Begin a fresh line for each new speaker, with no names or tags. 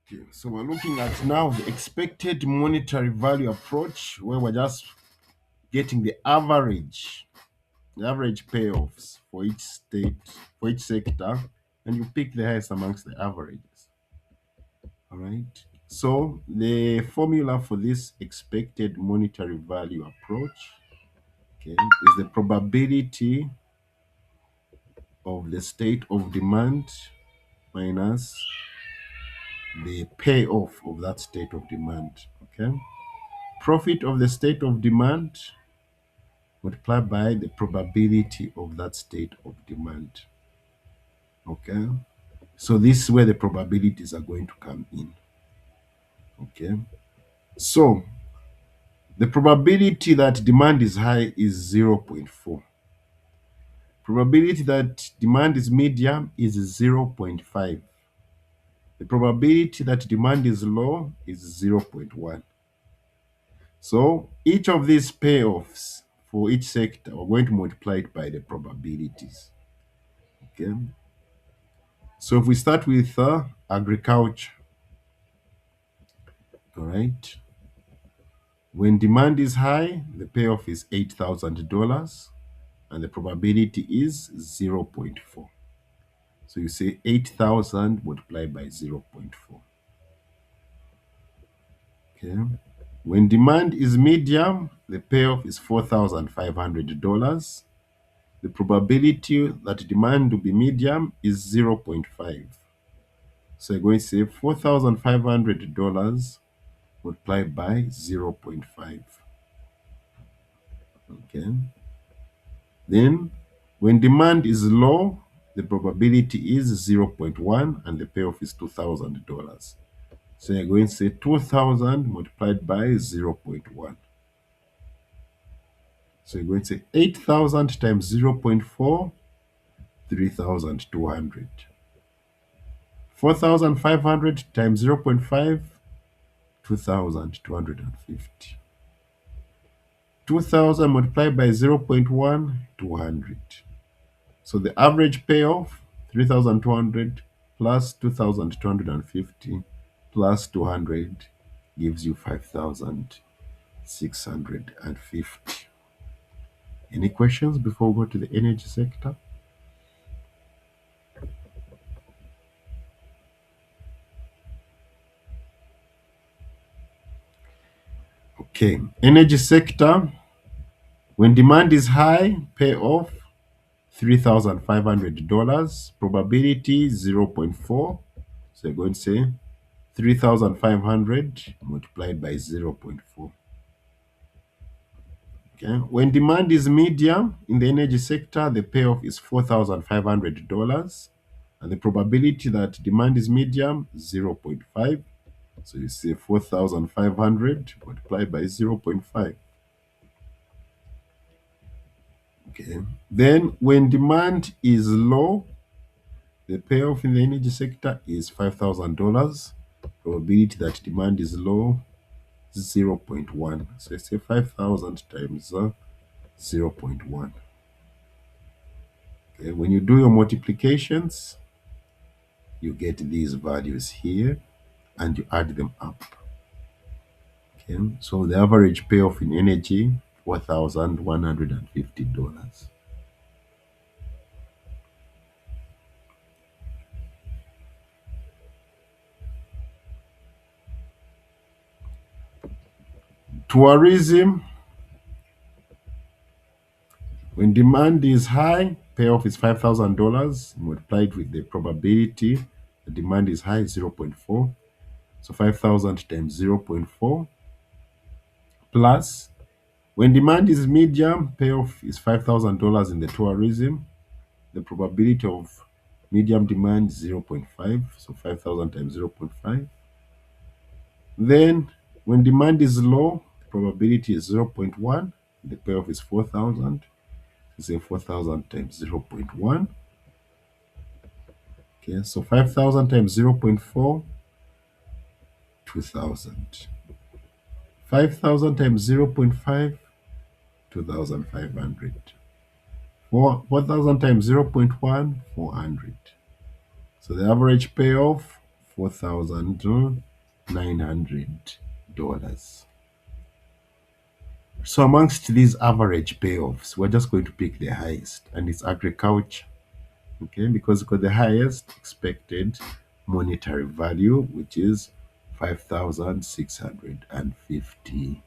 Okay, so we're looking at now the expected monetary value approach, where we're just getting the average payoffs for each state, for each sector, and you pick the highest amongst the averages. All right. So the formula for this expected monetary value approach, okay, is the probability of the state of demand minus the payoff of that state of demand. Okay. Profit of the state of demand multiplied by the probability of that state of demand. Okay. So this is where the probabilities are going to come in. Okay. So the probability that demand is high is 0.4. Probability that demand is medium is 0.5. The probability that demand is low is 0.1. So each of these payoffs for each sector, we're going to multiply it by the probabilities. Okay. So if we start with agriculture, all right. When demand is high, the payoff is $8,000 and the probability is 0.4. So you say 8,000 multiplied by 0.4. Okay. When demand is medium, the payoff is $4,500. The probability that demand will be medium is 0.5. So you're going to say $4,500 multiplied by 0.5. Okay. Then when demand is low, the probability is 0.1 and the payoff is $2,000. So you're going to say 2,000 multiplied by 0.1. So you're going to say 8,000 times 0.4, 3,200. 4,500 times 0.5, 2,250. 2,000 multiplied by 0.1, 200. So the average payoff, 3,200 plus 2,250 plus 200 gives you 5,650. Any questions before we go to the energy sector? Okay, energy sector. When demand is high, payoff $3,500. Probability 0.4. So you're going to say 3,500 multiplied by 0.4. Okay. When demand is medium in the energy sector, the payoff is $4,500. And the probability that demand is medium, 0.5. So you say 4,500 multiplied by 0.5. Okay. Then when demand is low, the payoff in the energy sector is $5,000. Probability that demand is low, 0.1. So I say 5,000 times 0.1. Okay. When you do your multiplications, you get these values here and you add them up. Okay. So the average payoff in energy, $4,150. Tourism, when demand is high, payoff is $5,000 multiplied with the probability the demand is high, 0.4. So 5,000 times 0.4 plus when demand is medium, payoff is $5,000 in the tourism. The probability of medium demand is 0.5. So 5,000 times 0.5. Then when demand is low, the probability is 0.1. The payoff is 4,000. Say 4,000 times 0.1. Okay, so 5,000 times 0.4, 2,000. 5,000 times 0.5, 2,500. 4,000 times 0.1, 400. So the average payoff, $4,900. So amongst these average payoffs, we're just going to pick the highest, and it's agriculture. Okay, because it's got the highest expected monetary value, which is $5,650.